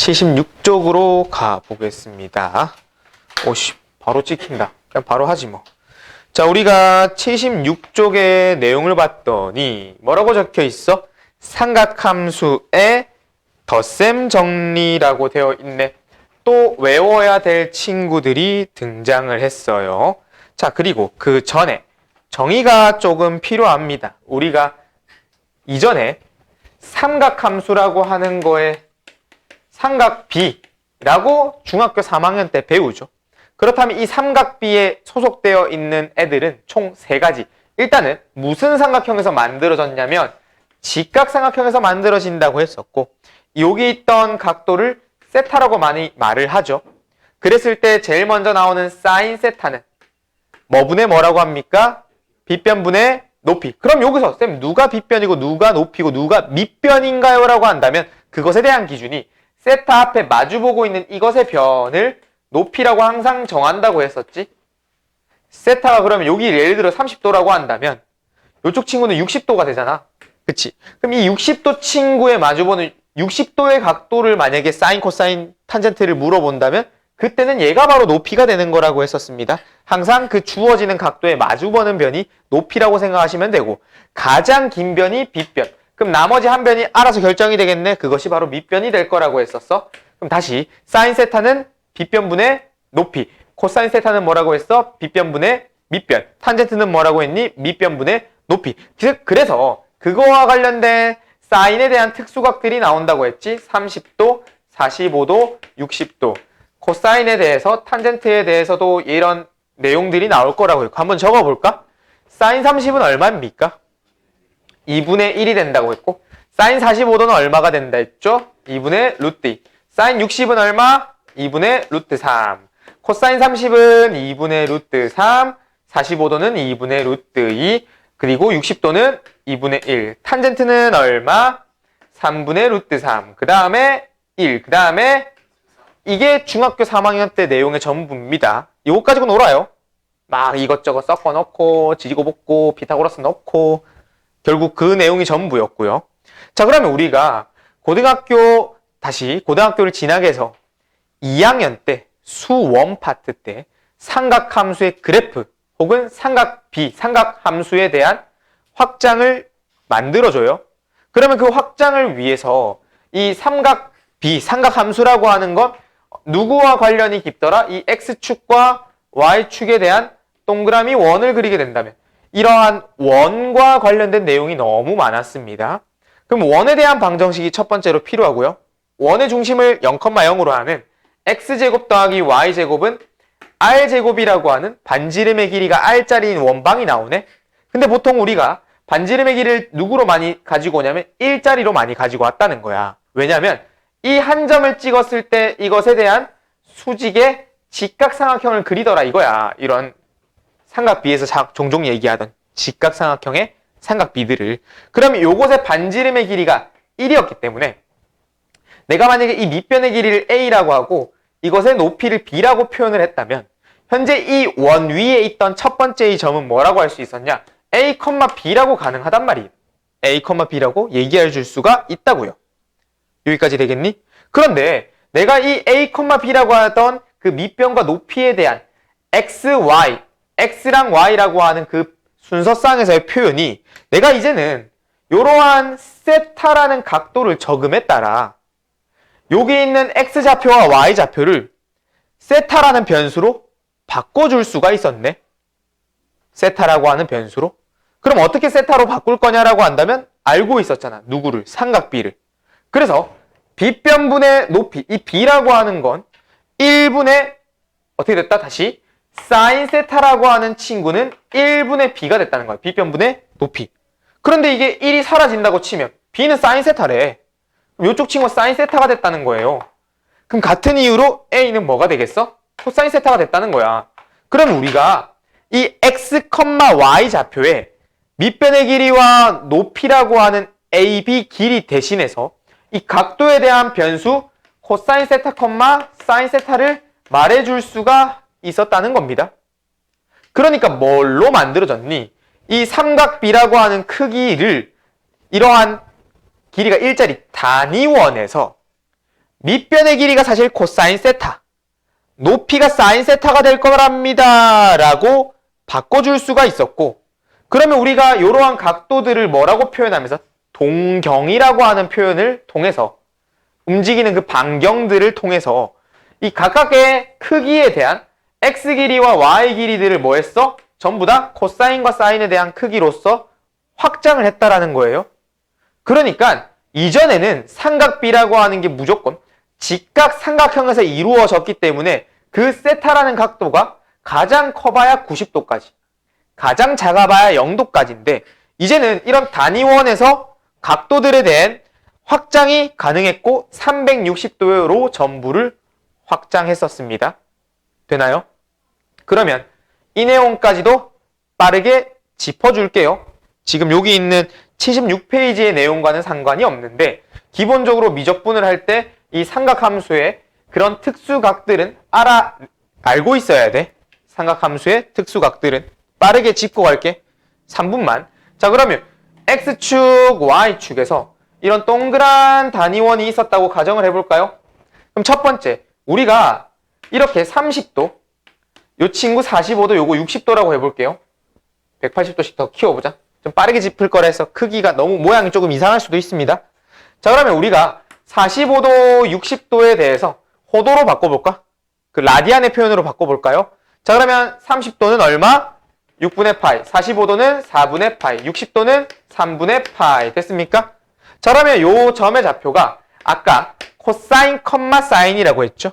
76쪽으로 가보겠습니다. 오씨, 바로 찍힌다. 그냥 바로 하지 뭐. 자, 우리가 76쪽의 내용을 봤더니 뭐라고 적혀 있어? 삼각함수의 덧셈 정리라고 되어 있네. 또 외워야 될 친구들이 등장을 했어요. 자, 그리고 그 전에 정의가 조금 필요합니다. 우리가 이전에 삼각함수라고 하는 거에 삼각비라고 중학교 3학년 때 배우죠. 그렇다면 이 삼각비에 소속되어 있는 애들은 총 3가지. 일단은 무슨 삼각형에서 만들어졌냐면 직각삼각형에서 만들어진다고 했었고, 여기 있던 각도를 세타라고 많이 말을 하죠. 그랬을 때 제일 먼저 나오는 사인 세타는 뭐 분의 뭐라고 합니까? 빗변분의 높이. 그럼 여기서 쌤 누가 빗변이고 누가 높이고 누가 밑변인가요? 라고 한다면 그것에 대한 기준이 세타 앞에 마주보고 있는 이것의 변을 높이라고 항상 정한다고 했었지. 세타가 그러면 여기 예를 들어 30도라고 한다면 이쪽 친구는 60도가 되잖아. 그치? 그럼 이 60도 친구에 마주보는 60도의 각도를 만약에 사인, 코사인, 탄젠트를 물어본다면 그때는 얘가 바로 높이가 되는 거라고 했었습니다. 항상 그 주어지는 각도에 마주보는 변이 높이라고 생각하시면 되고, 가장 긴 변이 빗변. 그럼 나머지 한 변이 알아서 결정이 되겠네. 그것이 바로 밑변이 될 거라고 했었어. 그럼 다시 사인 세타는 빗변분의 높이, 코사인 세타는 뭐라고 했어? 빗변분의 밑변, 탄젠트는 뭐라고 했니? 밑변분의 높이. 그래서 그거와 관련된 사인에 대한 특수각들이 나온다고 했지. 30도, 45도, 60도. 코사인에 대해서, 탄젠트에 대해서도 이런 내용들이 나올 거라고 했고, 한번 적어볼까? 사인 30은 얼마입니까? 2분의 1이 된다고 했고, 사인 45도는 얼마가 된다 했죠? 2분의 루트 2. 사인 60은 얼마? 2분의 루트 3. 코사인 30은 2분의 루트 3. 45도는 2분의 루트 2. 그리고 60도는 2분의 1. 탄젠트는 얼마? 3분의 루트 3. 그 다음에 1. 그 다음에 이게 중학교 3학년 때 내용의 전부입니다. 이거 가지고 놀아요. 막 이것저것 섞어 넣고 지지고 볶고 피타고라스 넣고 결국 그 내용이 전부였고요. 자, 그러면 우리가 고등학교를 지나게 해서 2학년 때 수원 파트 때 삼각함수의 그래프 혹은 삼각비, 삼각함수에 대한 확장을 만들어줘요. 그러면 그 확장을 위해서 이 삼각비, 삼각함수라고 하는 건 누구와 관련이 깊더라? 이 X축과 Y축에 대한 동그라미 원을 그리게 된다면 이러한 원과 관련된 내용이 너무 많았습니다. 그럼 원에 대한 방정식이 첫 번째로 필요하고요. 원의 중심을 0,0으로 하는 X제곱 더하기 Y제곱은 R제곱이라고 하는 반지름의 길이가 R짜리인 원방이 나오네. 근데 보통 우리가 반지름의 길이를 누구로 많이 가지고 오냐면 1짜리로 많이 가지고 왔다는 거야. 왜냐면 이 한 점을 찍었을 때 이것에 대한 수직의 직각삼각형을 그리더라 이거야. 이런 삼각비에서 종종 얘기하던 직각삼각형의 삼각비들을. 그러면 요것의 반지름의 길이가 1이었기 때문에 내가 만약에 이 밑변의 길이를 A라고 하고 이것의 높이를 B라고 표현을 했다면 현재 이 원 위에 있던 첫 번째의 점은 뭐라고 할 수 있었냐? A, B라고 가능하단 말이에요. A, B라고 얘기해 줄 수가 있다고요. 여기까지 되겠니? 그런데 내가 이 A, B라고 하던 그 밑변과 높이에 대한 X, Y, X랑 Y라고 하는 그 순서상에서의 표현이 내가 이제는 이러한 세타라는 각도를 적음에 따라 여기 있는 X좌표와 Y좌표를 세타라는 변수로 바꿔줄 수가 있었네. 세타라고 하는 변수로. 그럼 어떻게 세타로 바꿀 거냐라고 한다면 알고 있었잖아. 누구를? 삼각비를. 그래서 빗변분의 높이, 이 B라고 하는 건 1분의 어떻게 됐다? 다시 사인 세타라고 하는 친구는 1분의 B가 됐다는 거야. 빗변분의 높이. 그런데 이게 1이 사라진다고 치면 B는 사인 세타래. 그럼 이쪽 친구가 사인 세타가 됐다는 거예요. 그럼 같은 이유로 A는 뭐가 되겠어? 코사인 세타가 됐다는 거야. 그럼 우리가 이 X, Y 좌표에 밑변의 길이와 높이라고 하는 AB 길이 대신해서 이 각도에 대한 변수 코사인 세타, 사인 세타를 말해줄 수가 있었다는 겁니다. 그러니까 뭘로 만들어졌니? 이 삼각비라고 하는 크기를 이러한 길이가 일자리 단위원에서 밑변의 길이가 사실 코사인 세타, 높이가 사인 세타가 될 거랍니다 라고 바꿔줄 수가 있었고, 그러면 우리가 이러한 각도들을 뭐라고 표현하면서 동경이라고 하는 표현을 통해서 움직이는 그 반경들을 통해서 이 각각의 크기에 대한 x 길이와 y 길이들을 뭐 했어? 전부 다 코사인과 사인에 대한 크기로서 확장을 했다라는 거예요. 그러니까 이전에는 삼각비라고 하는 게 무조건 직각 삼각형에서 이루어졌기 때문에 그 세타라는 각도가 가장 커봐야 90도까지, 가장 작아봐야 0도까지인데 이제는 이런 단위원에서 각도들에 대한 확장이 가능했고 360도로 전부를 확장했었습니다. 되나요? 그러면 이 내용까지도 빠르게 짚어줄게요. 지금 여기 있는 76페이지의 내용과는 상관이 없는데 기본적으로 미적분을 할 때 이 삼각함수의 그런 특수각들은 알고 있어야 돼. 삼각함수의 특수각들은 빠르게 짚고 갈게. 3분만. 자, 그러면 X축, Y축에서 이런 동그란 단위원이 있었다고 가정을 해볼까요? 그럼 첫 번째, 우리가 이렇게 30도, 요 친구 45도, 요거 60도라고 해볼게요. 180도씩 더 키워보자. 좀 빠르게 짚을 거라 해서 크기가 너무 모양이 조금 이상할 수도 있습니다. 자, 그러면 우리가 45도, 60도에 대해서 호도로 바꿔볼까? 그 라디안의 표현으로 바꿔볼까요? 자, 그러면 30도는 얼마? 6분의 파이. 45도는 4분의 파이. 60도는 3분의 파이. 됐습니까? 자, 그러면 요 점의 좌표가 아까 코사인, 사인이라고 했죠?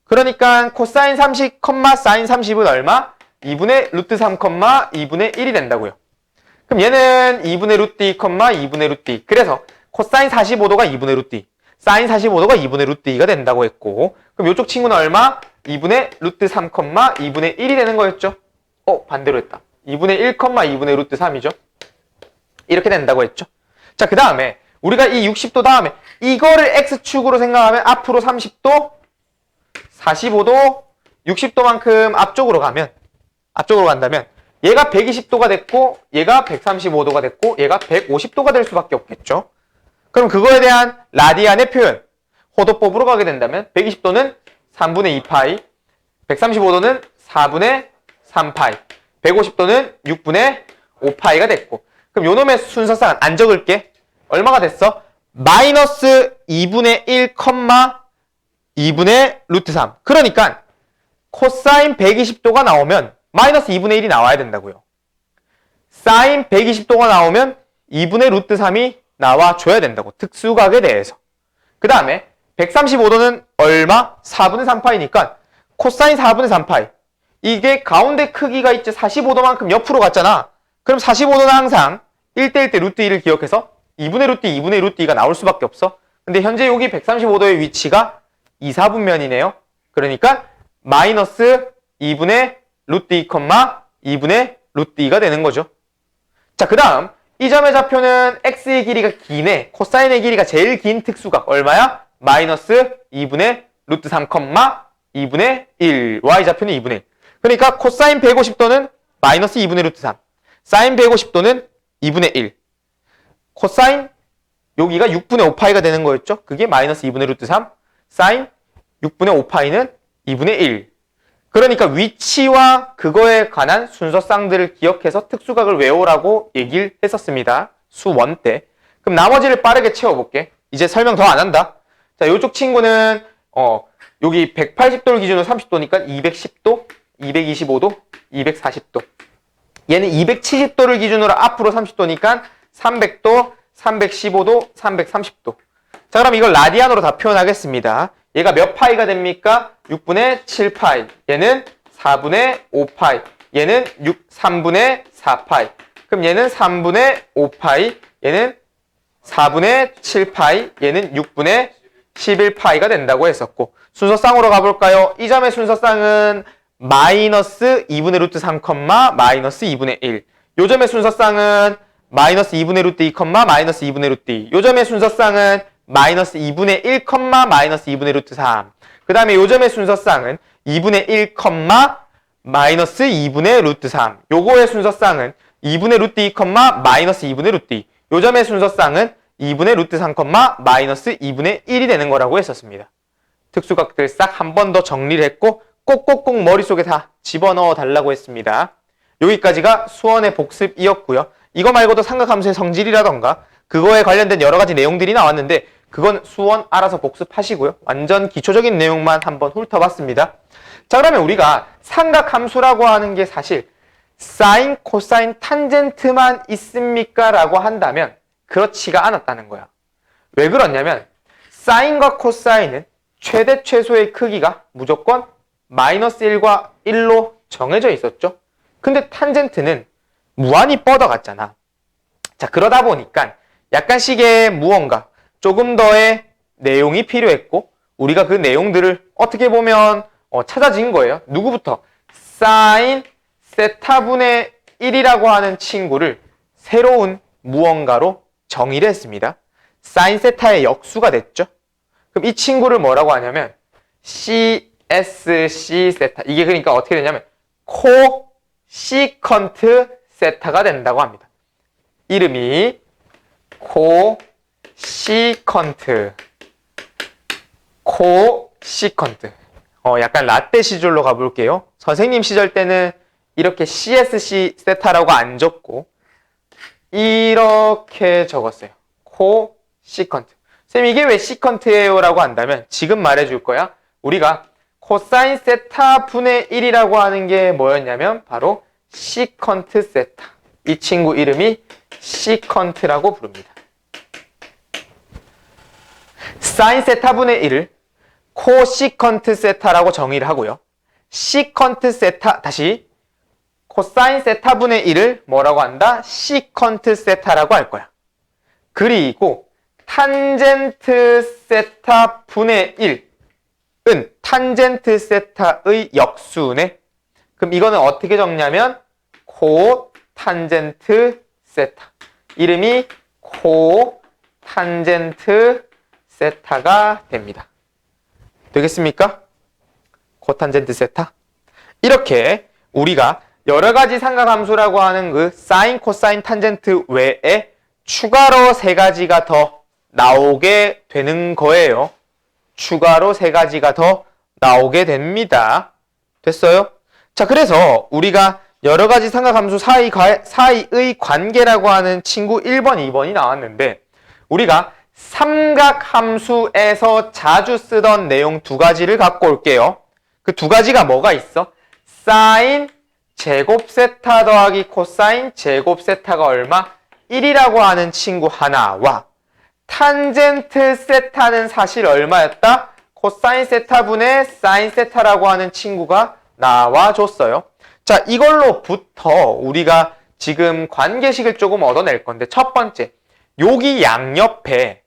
그러니까 코사인 30, 사인 30은 얼마? 2분의 루트 3, 2분의 1이 된다고요. 그럼 얘는 2분의 루트 2, 2분의 루트 2. 그래서 코사인 45도가 2분의 루트 2, 사인 45도가 2분의 루트 2가 된다고 했고, 그럼 이쪽 친구는 얼마? 2분의 루트 3, 2분의 1이 되는 거였죠? 반대로 했다. 2분의 1, 2분의 루트 3이죠? 이렇게 된다고 했죠? 자, 그 다음에 우리가 이 60도 다음에 이거를 X축으로 생각하면 앞으로 30도, 45도, 60도만큼 앞쪽으로 간다면 얘가 120도가 됐고 얘가 135도가 됐고 얘가 150도가 될 수밖에 없겠죠. 그럼 그거에 대한 라디안의 표현, 호도법으로 가게 된다면 120도는 3분의 2파이, 135도는 4분의 3파이, 150도는 6분의 5파이가 됐고, 그럼 요놈의 순서상 안 적을게. 얼마가 됐어? 마이너스 2분의 1, 2분의 루트 3. 그러니까 코사인 120도가 나오면 마이너스 2분의 1이 나와야 된다고요. 사인 120도가 나오면 2분의 루트 3이 나와줘야 된다고. 특수각에 대해서. 그 다음에 135도는 얼마? 4분의 3파이니까 코사인 4분의 3파이. 이게 가운데 크기가 있지 45도만큼 옆으로 갔잖아. 그럼 45도는 항상 1대1 대 루트 2를 기억해서 2분의 루트 2, 2분의 루트 2가 나올 수밖에 없어. 근데 현재 여기 135도의 위치가 2, 4분면이네요. 그러니까 마이너스 2분의 루트 2, 2분의 루트 2가 되는 거죠. 자, 그 다음 이 점의 좌표는 x의 길이가 기네. 코사인의 길이가 제일 긴 특수각 얼마야? 마이너스 2분의 루트 3, 2분의 1. y좌표는 2분의 1. 그러니까 코사인 150도는 마이너스 2분의 루트 3. 사인 150도는 2분의 1. 코사인 여기가 6분의 5파이가 되는 거였죠? 그게 마이너스 2분의 루트 3. 사인 6분의 5파이는 2분의 1. 그러니까 위치와 그거에 관한 순서쌍들을 기억해서 특수각을 외우라고 얘기를 했었습니다. 수원 때. 그럼 나머지를 빠르게 채워볼게. 이제 설명 더 안 한다. 자, 요쪽 친구는 여기 180도를 기준으로 30도니까 210도, 225도, 240도. 얘는 270도를 기준으로 앞으로 30도니까 300도, 315도, 330도. 자, 그럼 이걸 라디안으로 다 표현하겠습니다. 얘가 몇 파이가 됩니까? 6분의 7파이. 얘는 4분의 5파이. 얘는 3분의 4파이. 그럼 얘는 3분의 5파이. 얘는 4분의 7파이. 얘는 6분의 11파이가 된다고 했었고, 순서쌍으로 가볼까요? 이 점의 순서쌍은 마이너스 2분의 루트 3, 마이너스 2분의 1. 요 점의 순서쌍은 마이너스 2분의 루트 2, 마이너스 2분의 루트 2. 요 점의 순서쌍은 마이너스 2분의 1, 마이너스 2분의 루트 3. 그 다음에 요 점의 순서쌍은 2분의 1, 마이너스 2분의 루트 3. 요거의 순서쌍은 2분의 루트 2, 마이너스 2분의 루트 2. 요 점의 순서쌍은 2분의 루트 3, 마이너스 2분의 1이 되는 거라고 했었습니다. 특수각들 싹 한 번 더 정리를 했고 꼭꼭꼭 머릿속에 다 집어넣어 달라고 했습니다. 여기까지가 수원의 복습이었고요. 이거 말고도 삼각함수의 성질이라던가 그거에 관련된 여러 가지 내용들이 나왔는데 그건 수원 알아서 복습하시고요. 완전 기초적인 내용만 한번 훑어봤습니다. 자, 그러면 우리가 삼각함수라고 하는 게 사실 사인, 코사인, 탄젠트만 있습니까? 라고 한다면 그렇지가 않았다는 거야. 왜 그렇냐면 사인과 코사인은 최대 최소의 크기가 무조건 마이너스 1과 1로 정해져 있었죠. 근데 탄젠트는 무한히 뻗어갔잖아. 자, 그러다 보니까 약간씩의 무언가 조금 더의 내용이 필요했고 우리가 그 내용들을 어떻게 보면 찾아진 거예요. 누구부터? 사인 세타분의 1이라고 하는 친구를 새로운 무언가로 정의를 했습니다. 사인 세타의 역수가 됐죠. 그럼 이 친구를 뭐라고 하냐면 CSC 세타. 이게 그러니까 어떻게 되냐면 코시컨트 세타가 된다고 합니다. 이름이 코시컨트. 약간 라떼 시절로 가볼게요. 선생님 시절 때는 이렇게 CSC 세타라고 안 적고 이렇게 적었어요. 코시컨트. 쌤 이게 왜 시컨트예요? 라고 한다면 지금 말해줄 거야. 우리가 코사인 세타 분의 1이라고 하는 게 뭐였냐면 바로 시컨트 세타. 이 친구 이름이 시컨트라고 부릅니다. 사인 세타 분의 1을 코시컨트 세타라고 정의를 하고요. 시컨트 세타, 다시 코사인 세타 분의 1을 뭐라고 한다? 시컨트 세타라고 할 거야. 그리고 탄젠트 세타 분의 1은 탄젠트 세타의 역수네. 그럼 이거는 어떻게 적냐면 코탄젠트 세타. 이름이 코탄젠트 세타가 됩니다. 되겠습니까? 코탄젠트 세타. 이렇게 우리가 여러 가지 삼각함수라고 하는 그 사인, 코사인, 탄젠트 외에 추가로 3가지가 더 나오게 되는 거예요. 추가로 3가지가 더 나오게 됩니다. 됐어요? 자, 그래서 우리가 여러 가지 삼각함수 사이의 관계라고 하는 친구 1번, 2번이 나왔는데 우리가 삼각함수에서 자주 쓰던 내용 2가지를 갖고 올게요. 그 2가지가 뭐가 있어? 사인 제곱 세타 더하기 코사인 제곱 세타가 얼마? 1이라고 하는 친구 하나와 탄젠트 세타는 사실 얼마였다? 코사인 세타분의 사인 세타라고 하는 친구가 나와줬어요. 자, 이걸로부터 우리가 지금 관계식을 조금 얻어낼 건데 첫 번째, 여기 양옆에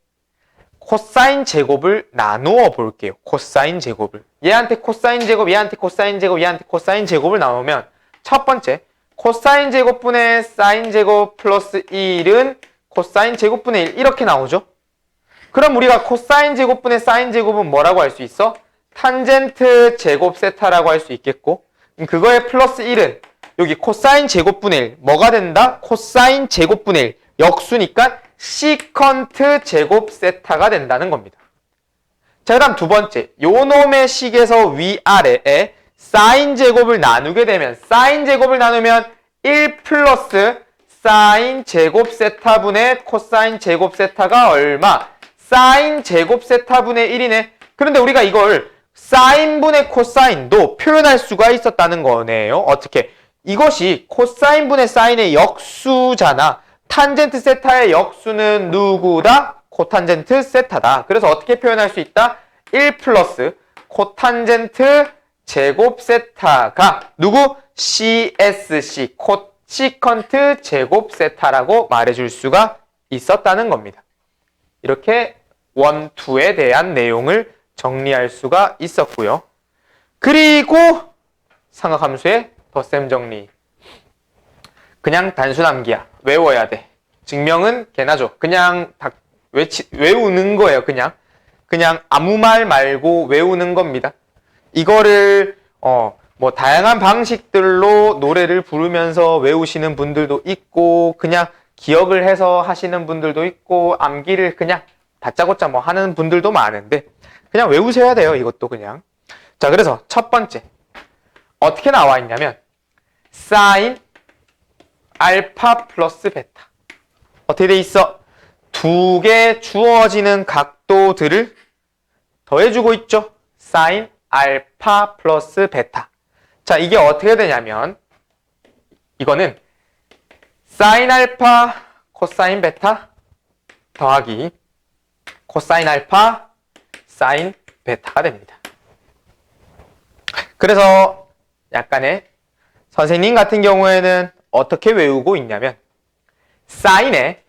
코사인 제곱을 나누어 볼게요. 코사인 제곱을. 얘한테 코사인 제곱, 얘한테 코사인 제곱, 얘한테 코사인 제곱을 나누면 첫 번째, 코사인 제곱분의 사인 제곱 플러스 1은 코사인 제곱분의 1 이렇게 나오죠. 그럼 우리가 코사인 제곱분의 사인 제곱은 뭐라고 할 수 있어? 탄젠트 제곱 세타라고 할 수 있겠고 그거의 플러스 1은 여기 코사인 제곱분의 1 뭐가 된다? 코사인 제곱분의 1 역수니까 시컨트 제곱 세타가 된다는 겁니다. 자, 그다음 두 번째, 요 놈의 식에서 위아래에 사인 제곱을 나누게 되면 사인 제곱을 나누면 1 플러스 사인 제곱 세타분의 코사인 제곱 세타가 얼마? 사인 제곱 세타분의 1이네. 그런데 우리가 이걸 사인분의 코사인도 표현할 수가 있었다는 거네요. 어떻게? 이것이 코사인분의 사인의 역수잖아. 탄젠트 세타의 역수는 누구다? 코탄젠트 세타다. 그래서 어떻게 표현할 수 있다? 1 플러스 코탄젠트 제곱 세타가 누구? CSC, 코시컨트 제곱 세타라고 말해줄 수가 있었다는 겁니다. 이렇게 1, 2에 대한 내용을 정리할 수가 있었고요. 그리고 삼각함수의 덧셈 정리. 그냥 단수 암기야. 외워야 돼. 증명은 개나 줘. 그냥 다 외우는 거예요. 그냥 아무 말 말고 외우는 겁니다. 이거를 뭐 다양한 방식들로 노래를 부르면서 외우시는 분들도 있고 그냥 기억을 해서 하시는 분들도 있고 암기를 그냥 다짜고짜 뭐 하는 분들도 많은데 그냥 외우셔야 돼요. 이것도 그냥. 자, 그래서 첫 번째 어떻게 나와 있냐면 사인 알파 플러스 베타. 어떻게 돼 있어? 두 개 주어지는 각도들을 더해주고 있죠. 사인 알파 플러스 베타. 자, 이게 어떻게 되냐면 이거는 사인 알파 코사인 베타 더하기 코사인 알파 사인 베타가 됩니다. 그래서 약간의 선생님 같은 경우에는 어떻게 외우고 있냐면 사인의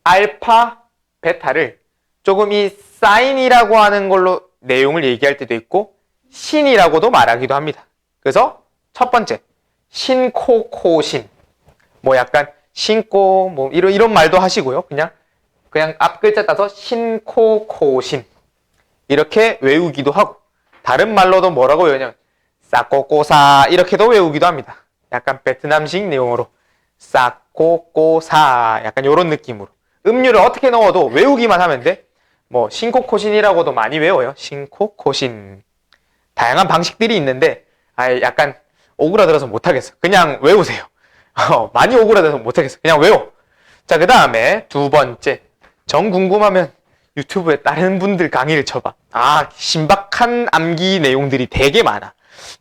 알파 베타를 조금 이 사인이라고 하는 걸로 내용을 얘기할 때도 있고 신이라고도 말하기도 합니다. 그래서 첫 번째 신코 코신 뭐 약간 신고 뭐 이런 말도 하시고요. 그냥 앞 글자 따서 신코 코신 이렇게 외우기도 하고 다른 말로도 뭐라고 외우냐면 싸꼬꼬사 이렇게도 외우기도 합니다. 약간 베트남식 내용으로 싸꼬꼬사 약간 이런 느낌으로 음료를 어떻게 넣어도 외우기만 하면 돼. 뭐 신코코신이라고도 많이 외워요. 신코코신 다양한 방식들이 있는데 약간 오그라들어서 못하겠어. 그냥 외우세요. 많이 오그라들어서 못하겠어. 그냥 외워. 자, 그 다음에 두 번째 정 궁금하면 유튜브에 다른 분들 강의를 쳐봐. 신박한 암기 내용들이 되게 많아.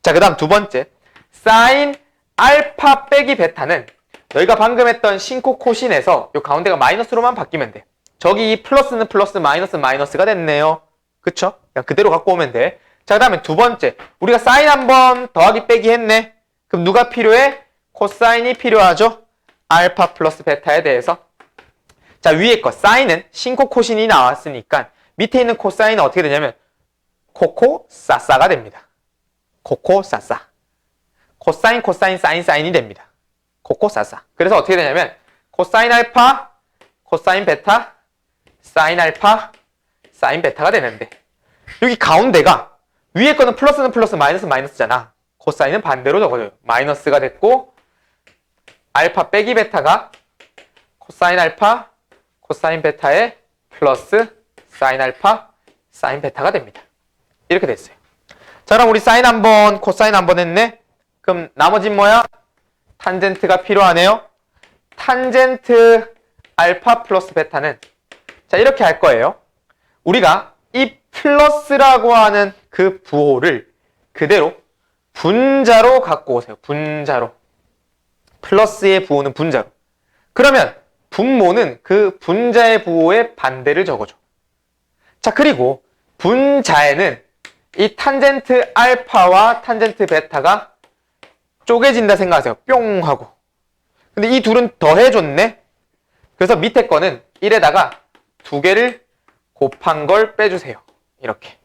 자, 그 다음 두 번째 사인 알파 빼기 베타는 너희가 방금 했던 신코코신에서 요 가운데가 마이너스로만 바뀌면 돼. 저기 이 플러스는 플러스 마이너스가 됐네요. 그쵸? 그냥 그대로 갖고 오면 돼. 자, 그 다음에 두 번째 우리가 사인 한번 더하기 빼기 했네. 그럼 누가 필요해? 코사인이 필요하죠. 알파 플러스 베타에 대해서. 자, 위에 거 사인은 신코코신이 나왔으니까 밑에 있는 코사인은 어떻게 되냐면 코코사사가 됩니다. 코코사사. 코사인 사인이 됩니다. 코코사사. 그래서 어떻게 되냐면 코사인 알파 코사인 베타 사인 알파 사인 베타가 되는데 여기 가운데가 위에 거는 플러스는 플러스 마이너스잖아. 코사인은 반대로 적어줘요. 마이너스가 됐고 알파 빼기 베타가 코사인 알파 코사인 베타의 플러스 사인 알파 사인 베타가 됩니다. 이렇게 됐어요. 자, 그럼 우리 사인 한번 코사인 한번 했네. 그럼 나머지는 뭐야? 탄젠트가 필요하네요. 탄젠트 알파 플러스 베타는 자, 이렇게 할 거예요. 우리가 이 플러스라고 하는 그 부호를 그대로 분자로 갖고 오세요. 분자로. 플러스의 부호는 분자로. 그러면 분모는 그 분자의 부호의 반대를 적어줘. 자, 그리고 분자에는 이 탄젠트 알파와 탄젠트 베타가 쪼개진다 생각하세요. 뿅 하고. 근데 이 둘은 더해줬네. 그래서 밑에 거는 1에다가 두 개를 곱한 걸 빼주세요. 이렇게.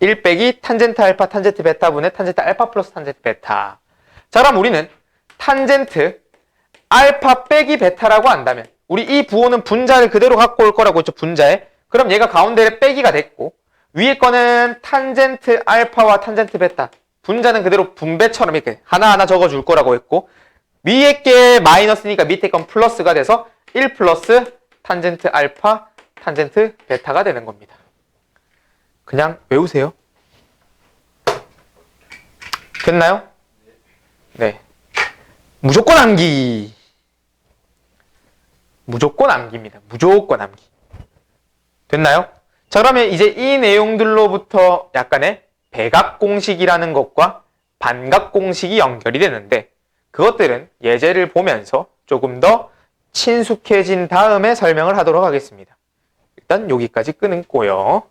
1 빼기 탄젠트 알파 탄젠트 베타분의 탄젠트 알파 플러스 탄젠트 베타. 자, 그럼 우리는 탄젠트 알파 빼기 베타라고 한다면 우리 이 부호는 분자를 그대로 갖고 올 거라고 했죠. 분자에. 그럼 얘가 가운데에 빼기가 됐고 위에 거는 탄젠트 알파와 탄젠트 베타 분자는 그대로 분배처럼 이렇게 하나하나 적어줄 거라고 했고 위에 게 마이너스니까 밑에 건 플러스가 돼서 1 플러스 탄젠트 알파 탄젠트 베타가 되는 겁니다. 그냥 외우세요. 됐나요? 네. 무조건 암기. 무조건 암기입니다. 무조건 암기. 됐나요? 자, 그러면 이제 이 내용들로부터 약간의 백악공식이라는 것과 반각공식이 연결이 되는데 그것들은 예제를 보면서 조금 더 친숙해진 다음에 설명을 하도록 하겠습니다. 일단 여기까지 끊고요.